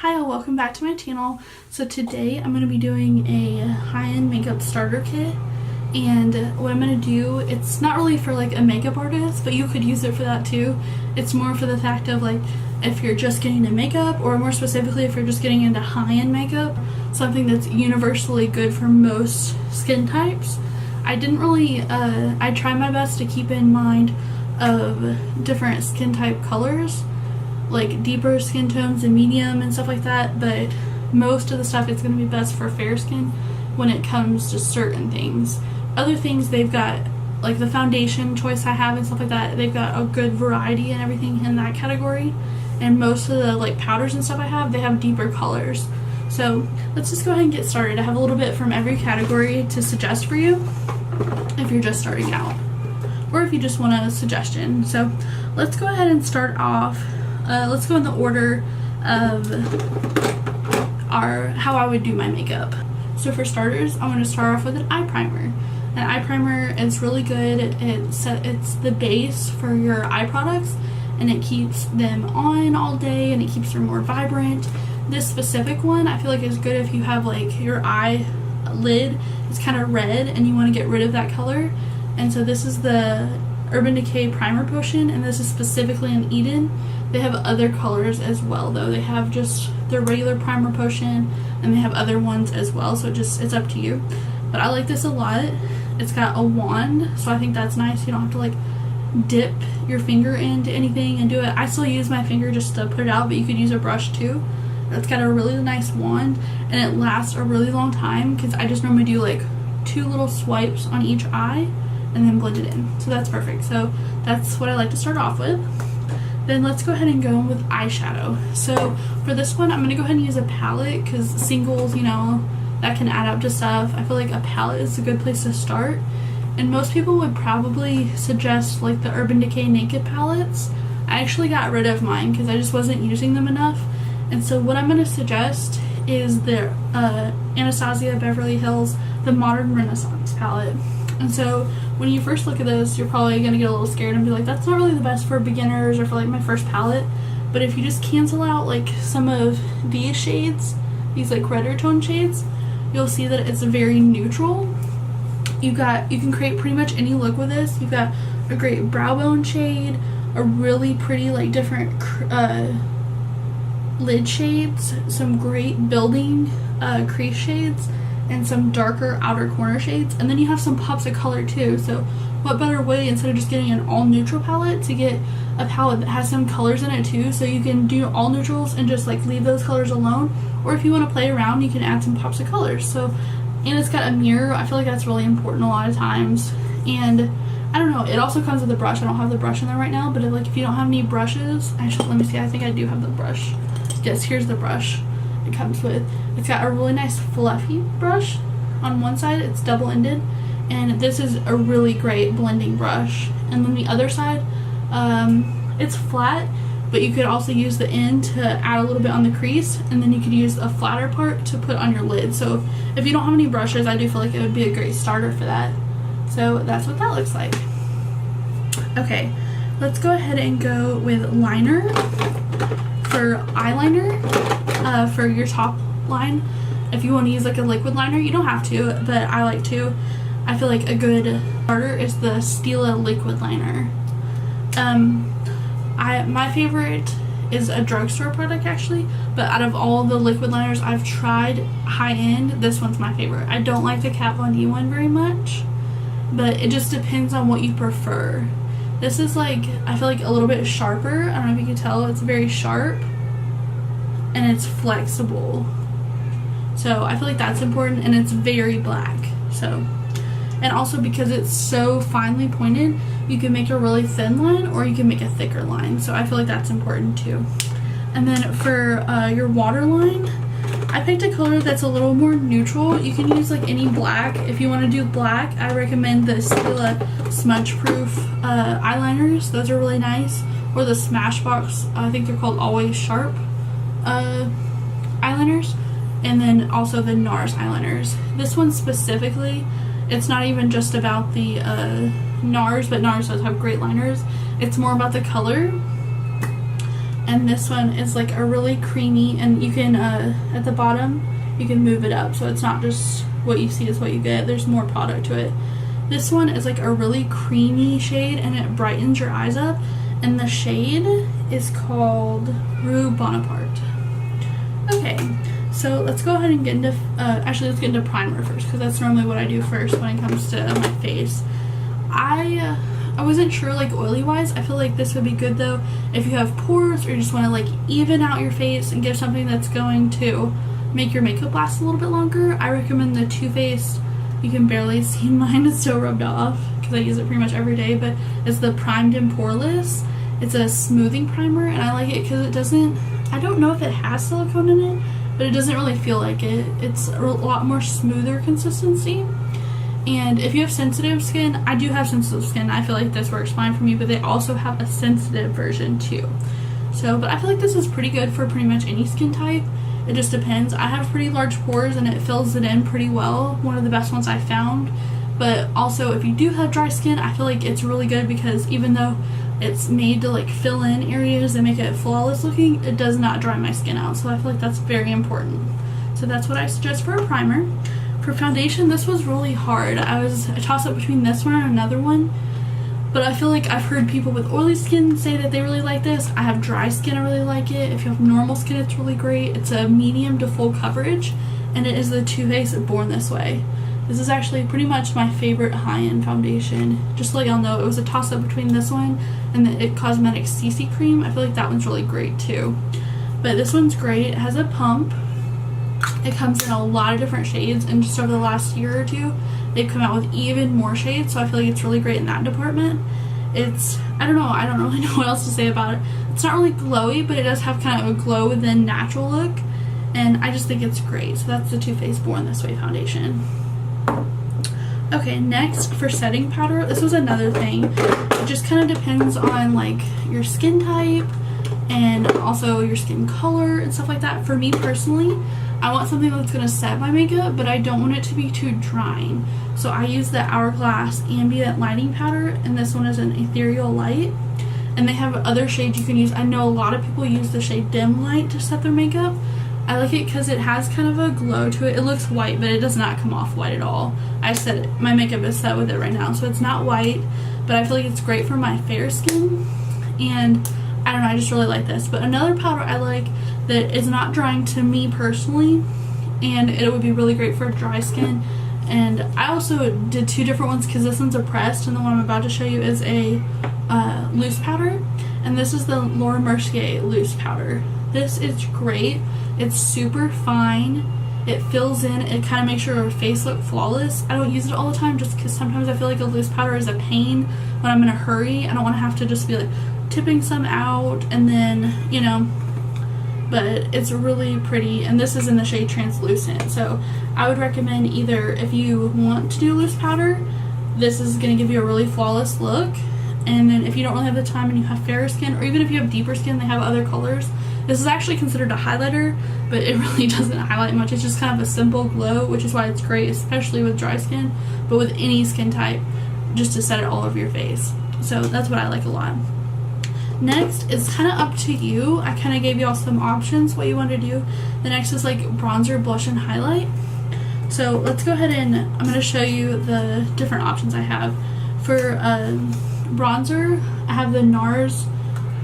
Hi all, welcome back to my channel. So today I'm going to be doing a high-end makeup starter kit, and what I'm going to do, it's not really for like a makeup artist, but you could use it for that too. It's more for the fact of like if you're just getting into makeup, or more specifically if you're just getting into high-end makeup, something that's universally good for most skin types. I didn't really, I tried my best to keep in mind of different skin type colors, like deeper skin tones and medium and stuff like that, but most of the stuff is going to be best for fair skin when it comes to certain things. Other things, they've got like the foundation choice I have and stuff like that, they've got a good variety and everything in that category, and most of the like powders and stuff I have, they have deeper colors. So let's just go ahead and get started. I have a little bit from every category to suggest for you if you're just starting out, or if you just want a suggestion. So let's go ahead and start off. Let's go in the order of how I would do my makeup. So for starters, I'm going to start off with an eye primer. An eye primer is really good. It's the base for your eye products, and it keeps them on all day, and it keeps them more vibrant. This specific one I feel like is good if you have like your eye lid is kind of red and you want to get rid of that color. And so this is the Urban Decay Primer Potion, and this is specifically in Eden. They have other colors as well though. They have just their regular primer potion, and they have other ones as well, so it's up to you. But I like this a lot. It's got a wand, so I think that's nice. You don't have to like dip your finger into anything and do it. I still use my finger just to put it out, but you could use a brush too. It's got a really nice wand, and it lasts a really long time because I just normally do like 2 little swipes on each eye and then blend it in. So that's perfect. So that's what I like to start off with. Then let's go ahead and go with eyeshadow. So for this one, I'm going to go ahead and use a palette because singles, you know, that can add up to stuff. I feel like a palette is a good place to start. And most people would probably suggest like the Urban Decay Naked palettes. I actually got rid of mine because I just wasn't using them enough. And so what I'm going to suggest is the Anastasia Beverly Hills, the Modern Renaissance palette. And so when you first look at those, you're probably going to get a little scared and be like, that's not really the best for beginners or for like my first palette. But if you just cancel out like some of these shades, these like redder tone shades, you'll see that it's very neutral. You can create pretty much any look with this. You've got a great brow bone shade, a really pretty like different lid shades, some great building crease shades, and some darker outer corner shades, and then you have some pops of color too. So what better way, instead of just getting an all neutral palette, to get a palette that has some colors in it too, so you can do all neutrals and just like leave those colors alone, or if you want to play around, you can add some pops of colors. So, and it's got a mirror. I feel like that's really important a lot of times. And I don't know, it also comes with a brush. I don't have the brush in there right now, but if you don't have any brushes, actually let me see, I think I do have the brush. Yes, here's the brush it comes with. It's got a really nice fluffy brush on one side. It's double-ended, and this is a really great blending brush. And then the other side, it's flat, but you could also use the end to add a little bit on the crease, and then you could use a flatter part to put on your lid. So if you don't have any brushes, I do feel like it would be a great starter for that. So that's what that looks like. Okay, let's go ahead and go with liner. For eyeliner, for your top line, if you want to use like a liquid liner, you don't have to, but I like to. I feel like a good starter is the Stila liquid liner. My favorite is a drugstore product actually, but out of all the liquid liners I've tried high-end, this one's my favorite. I don't like the Kat Von D one very much, but it just depends on what you prefer. This is like, I feel like a little bit sharper. I don't know if you can tell, it's very sharp and it's flexible. So I feel like that's important, and it's very black. So, and also because it's so finely pointed, you can make a really thin line or you can make a thicker line. So I feel like that's important too. And then for your waterline, I picked a color that's a little more neutral. You can use like any black. If you want to do black, I recommend the Stila Smudge Proof eyeliners. Those are really nice. Or the Smashbox, I think they're called Always Sharp eyeliners. And then also the NARS eyeliners. This one specifically, it's not even just about the NARS, but NARS does have great liners. It's more about the color. and this one is like a really creamy, and you can at the bottom you can move it up so it's not just what you see is what you get. There's more product to it. This one is like a really creamy shade and it brightens your eyes up, and the shade is called Rue Bonaparte. Okay, so let's go ahead and get into actually let's get into primer first, because that's normally what I do first when it comes to my face. I wasn't sure like oily wise. I feel like this would be good though if you have pores or you just want to like even out your face and give something that's going to make your makeup last a little bit longer. I recommend the Too Faced, you can barely see mine, it's so rubbed off because I use it pretty much every day, but it's the Primed and Poreless. It's a smoothing primer, and I like it because it doesn't, I don't know if it has silicone in it, but it doesn't really feel like it. It's a lot more smoother consistency. And if you have sensitive skin, I do have sensitive skin, I feel like this works fine for me, but they also have a sensitive version too. So, but I feel like this is pretty good for pretty much any skin type. It just depends. I have pretty large pores and it fills it in pretty well. One of the best ones I found. But also if you do have dry skin, I feel like it's really good because even though it's made to like fill in areas and make it flawless looking, it does not dry my skin out. So I feel like that's very important. So that's what I suggest for a primer. For foundation, this was really hard. I tossed up between this one and another one, but I feel like I've heard people with oily skin say that they really like this. I have dry skin, I really like it. If you have normal skin, it's really great. It's a medium to full coverage, and it is the Too Faced Born This Way. This is actually pretty much my favorite high-end foundation. Just to let y'all know, it was a toss-up between this one and the IT Cosmetics CC Cream. I feel like that one's really great too. But this one's great. It has a pump. It comes in a lot of different shades, and just over the last year or two they've come out with even more shades, so I feel like it's really great in that department. It's, I don't really know what else to say about it. It's not really glowy, but it does have kind of a glow within natural look, and I just think it's great. So that's the Too Faced Born This Way foundation. Okay, next for setting powder, this was another thing. It just kind of depends on like your skin type and also your skin color and stuff like that. For me personally, I want something that's going to set my makeup, but I don't want it to be too drying. So I use the Hourglass Ambient Lighting Powder, and this one is an Ethereal Light. And they have other shades you can use. I know a lot of people use the shade Dim Light to set their makeup. I like it because it has kind of a glow to it. It looks white, but it does not come off white at all. I set it, my makeup is set with it right now, so it's not white, but I feel like it's great for my fair skin. And I don't know, I just really like this. But another powder I like that is not drying to me personally, and it would be really great for dry skin. And I also did two different ones because this one's a pressed, and the one I'm about to show you is a loose powder. And this is the Laura Mercier loose powder. This is great. It's super fine. It fills in. It kind of makes your face look flawless. I don't use it all the time just because sometimes I feel like a loose powder is a pain when I'm in a hurry. I don't want to have to just be like tipping some out and then, you know, but it's really pretty, and this is in the shade Translucent. So I would recommend either if you want to do loose powder, this is going to give you a really flawless look. And then if you don't really have the time and you have fairer skin, or even if you have deeper skin, they have other colors. This is actually considered a highlighter, but it really doesn't highlight much. It's just kind of a simple glow, which is why it's great, especially with dry skin, but with any skin type, just to set it all over your face. So that's what I like a lot. Next, it's kind of up to you. I kind of gave y'all some options what you want to do. The next is like bronzer, blush, and highlight. So let's go ahead and I'm going to show you the different options I have. For bronzer, I have the NARS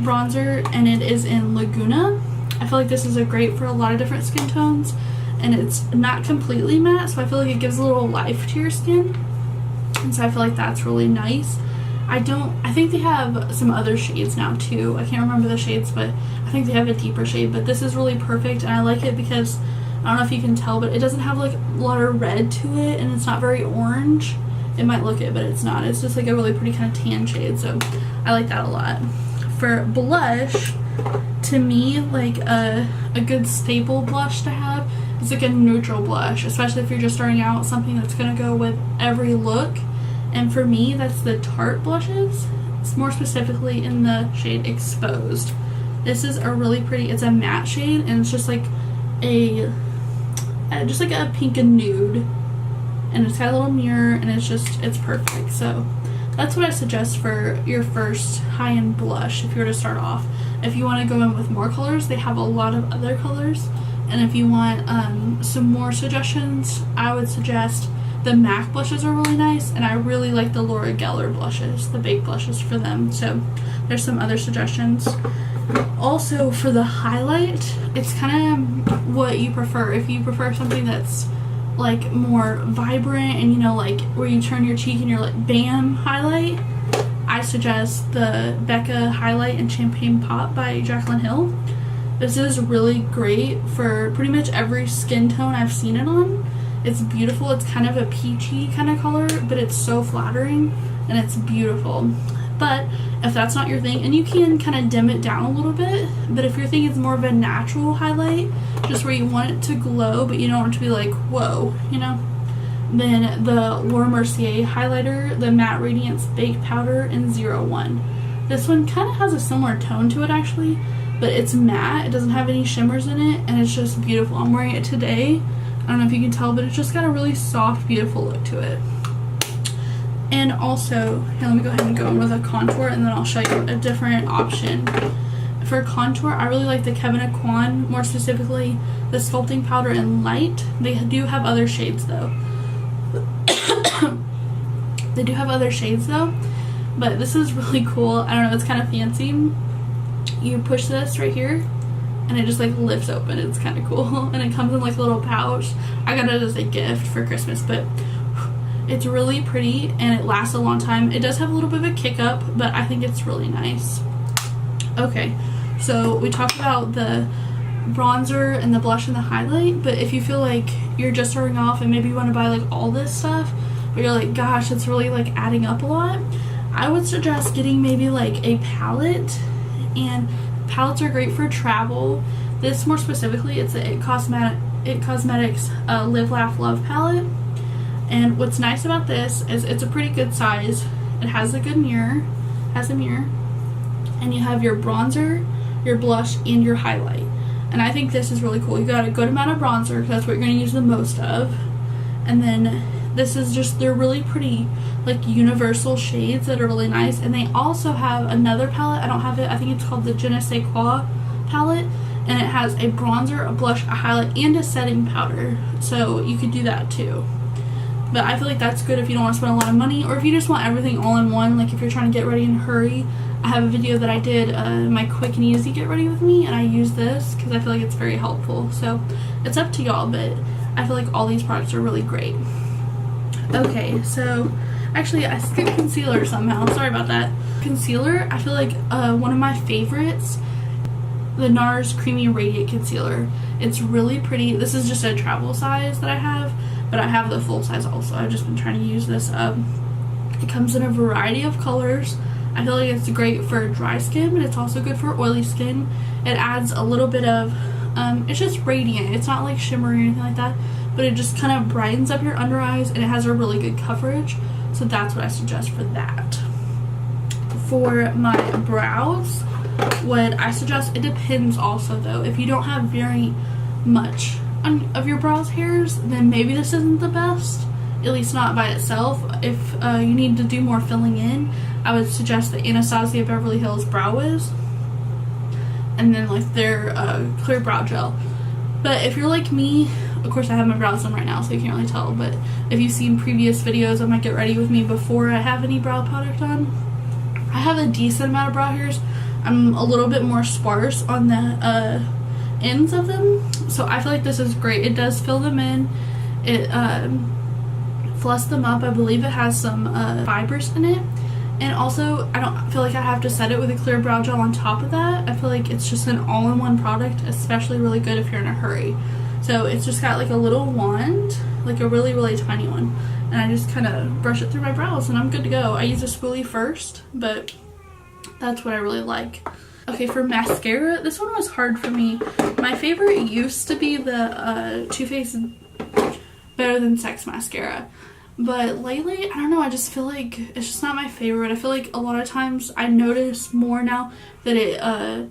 bronzer, and it is in Laguna. I feel like this is great for a lot of different skin tones, and it's not completely matte, so I feel like it gives a little life to your skin, and so I feel like that's really nice. I think they have some other shades now too. I can't remember the shades, but I think they have a deeper shade, but this is really perfect, and I like it because I don't know if you can tell, but it doesn't have like a lot of red to it, and it's not very orange. It might look it, but it's not. It's just like a really pretty kind of tan shade, so I like that a lot. For blush, to me, like a good staple blush to have is like a neutral blush, especially if you're just starting out, something that's going to go with every look. And for me, that's the Tarte blushes. It's more specifically in the shade Exposed. This is a really pretty, it's a matte shade, and it's just like a pink and nude. And it's got a little mirror, and it's perfect. So that's what I suggest for your first high-end blush if you were to start off. If you want to go in with more colors, they have a lot of other colors. And if you want some more suggestions, I would suggest the MAC blushes are really nice, and I really like the Laura Geller blushes, the baked blushes for them. So there's some other suggestions. Also for the highlight, it's kind of what you prefer. If you prefer something that's like more vibrant and, you know, like where you turn your cheek and you're like bam highlight, I suggest the Becca Highlight in Champagne Pop by Jaclyn Hill. This is really great for pretty much every skin tone I've seen it on. It's beautiful. It's kind of a peachy kind of color, but it's so flattering and it's beautiful. But if that's not your thing, and you can kind of dim it down a little bit, but if your thing is more of a natural highlight, just where you want it to glow, but you don't want it to be like, whoa, you know, then the Laura Mercier highlighter, the Matte Radiance Baked Powder in 01. This one kind of has a similar tone to it actually, but it's matte. It doesn't have any shimmers in it, and it's just beautiful. I'm wearing it today. I don't know if you can tell, but it's just got a really soft, beautiful look to it. And also, here, let me go ahead and go in with a contour, and then I'll show you a different option. For contour, I really like the Kevyn Aucoin, more specifically the Sculpting Powder in Light. They do have other shades though. They do have other shades though, but this is really cool. I don't know, it's kind of fancy. You push this right here and it just like lifts open. It's kind of cool. And it comes in like a little pouch. I got it as a gift for Christmas, but it's really pretty and it lasts a long time. It does have a little bit of a kick up, but I think it's really nice. Okay, so we talked about the bronzer and the blush and the highlight, but if you feel like you're just starting off and maybe you want to buy like all this stuff, but you're like, gosh, it's really like adding up a lot, I would suggest getting maybe like a palette. And palettes are great for travel. This more specifically, it's the It Cosmetics Live Laugh Love palette. And what's nice about this is it's a pretty good size. It has a good mirror, and you have your bronzer, your blush, and your highlight. And I think this is really cool. You got a good amount of bronzer because that's what you're going to use the most of. And then this is just, they're really pretty like universal shades that are really nice. And they also have another palette, I don't have it, I think it's called the Je ne sais quoi palette, and it has a bronzer, a blush, a highlight, and a setting powder, so you could do that too. But I feel like that's good if you don't want to spend a lot of money, or if you just want everything all in one, like if you're trying to get ready in a hurry. I have a video that I did, my quick and easy get ready with me, and I use this because I feel like it's very helpful. So it's up to y'all, but I feel like all these products are really great. Okay, so actually I skipped concealer somehow, sorry about that. Concealer, I feel like one of my favorites, the NARS Creamy Radiant Concealer. It's really pretty. This is just a travel size that I have, but I have the full size also. I've just been trying to use this up. It comes in a variety of colors. I feel like it's great for dry skin, but it's also good for oily skin. It adds a little bit of, it's just radiant. It's not like shimmery or anything like that, but it just kind of brightens up your under eyes, and it has a really good coverage. So that's what I suggest for that. For my brows, what I suggest, it depends also though. If you don't have very much of your brows hairs, then maybe this isn't the best, at least not by itself. If you need to do more filling in, I would suggest the Anastasia Beverly Hills Brow Wiz, and then like their clear brow gel. But if you're like me, of course I have my brows done right now, so you can't really tell, but if you've seen previous videos of my Get Ready With Me before I have any brow product on, I have a decent amount of brow hairs. I'm a little bit more sparse on the ends of them, so I feel like this is great. It does fill them in, it fluffs them up. I believe it has some fibers in it, and also I don't feel like I have to set it with a clear brow gel on top of that. I feel like it's just an all-in-one product, especially really good if you're in a hurry. So it's just got like a little wand, like a really, really tiny one, and I just kind of brush it through my brows and I'm good to go. I use a spoolie first, but that's what I really like. Okay, for mascara, this one was hard for me. My favorite used to be the Too Faced Better Than Sex mascara, but lately, I don't know, I just feel like it's just not my favorite. I feel like a lot of times I notice more now that it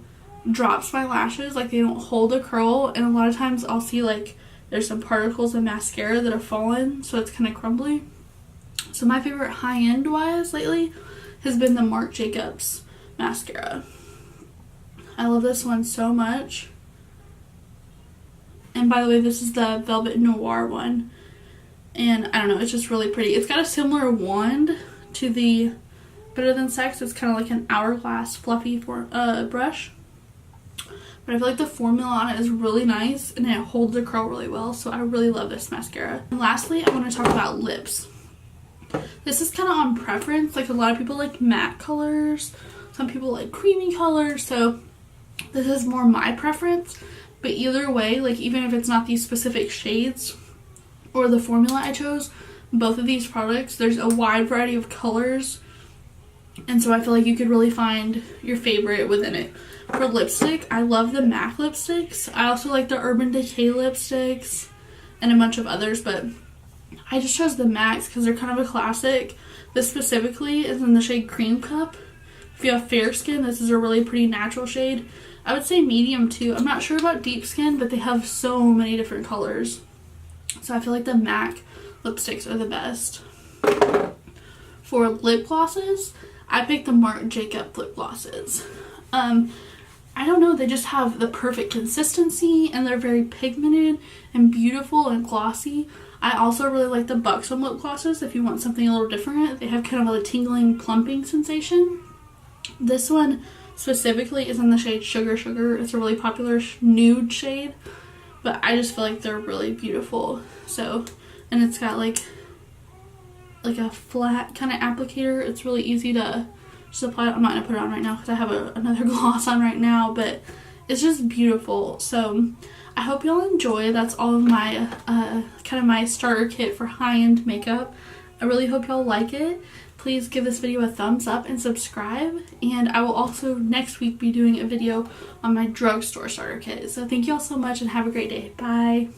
drops my lashes, like they don't hold a curl, and a lot of times I'll see like there's some particles of mascara that have fallen, so it's kind of crumbly. So my favorite high-end wise lately has been the Marc Jacobs mascara. I love this one so much. And by the way, this is the Velvet Noir one. And I don't know, it's just really pretty. It's got a similar wand to the Better Than Sex. It's kind of like an hourglass fluffy brush. But I feel like the formula on it is really nice and it holds the curl really well. So I really love this mascara. And lastly, I want to talk about lips. This is kind of on preference. Like a lot of people like matte colors. Some people like creamy colors. So this is more my preference. But either way, like even if it's not these specific shades or the formula I chose, both of these products, there's a wide variety of colors. And so I feel like you could really find your favorite within it. For lipstick, I love the MAC lipsticks. I also like the Urban Decay lipsticks and a bunch of others, but I just chose the MACs because they're kind of a classic. This specifically is in the shade Cream Cup. If you have fair skin, this is a really pretty natural shade. I would say medium too. I'm not sure about deep skin, but they have so many different colors. So I feel like the MAC lipsticks are the best. For lip glosses, I picked the Marc Jacob lip glosses. I don't know, they just have the perfect consistency and they're very pigmented and beautiful and glossy. I also really like the Buxom lip glosses if you want something a little different. They have kind of a tingling, plumping sensation. This one specifically is in the shade Sugar Sugar. It's a really popular nude shade, but I just feel like they're really beautiful. So, and it's got like a flat kind of applicator. It's really easy to just apply it. I'm not going to put it on right now because I have another gloss on right now, but it's just beautiful. So I hope y'all enjoy. That's all of my kind of my starter kit for high-end makeup. I really hope y'all like it. Please give this video a thumbs up and subscribe. And I will also next week be doing a video on my drugstore starter kit. So thank y'all so much and have a great day. Bye.